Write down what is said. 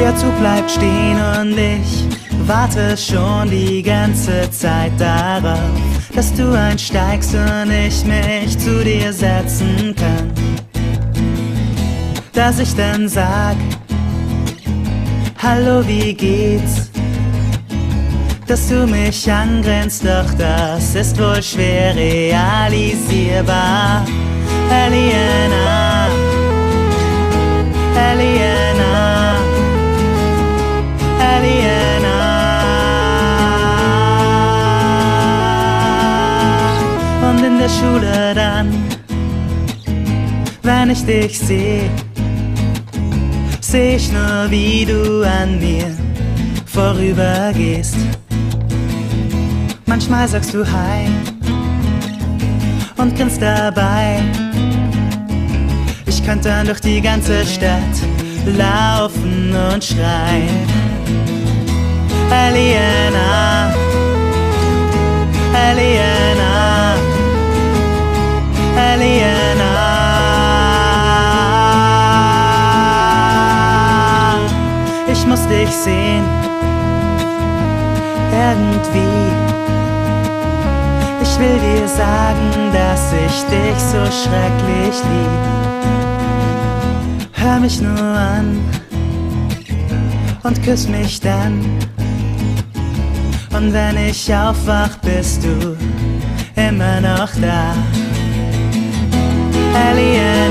Der Zug bleibt stehen und ich warte schon die ganze Zeit darauf, dass du einsteigst und ich mich zu dir setzen kann. Dass ich dann sag, hallo, wie geht's? Dass du mich angrinst, doch das ist wohl schwer realisierbar. Aliena, Aliena, Aliena. Und in der Schule dann, wenn ich dich seh ich nur, wie du an mir vorübergehst. Manchmal sagst du Hi und grinst dabei. Ich könnte dann durch die ganze Stadt laufen und schreien. Aliena, Aliena, Aliena. Ich muss dich sehen, irgendwie. Ich will dir sagen, dass ich dich so schrecklich lieb. Hör mich nur an und küss mich dann. Und wenn ich aufwach, bist du immer noch da. Alien.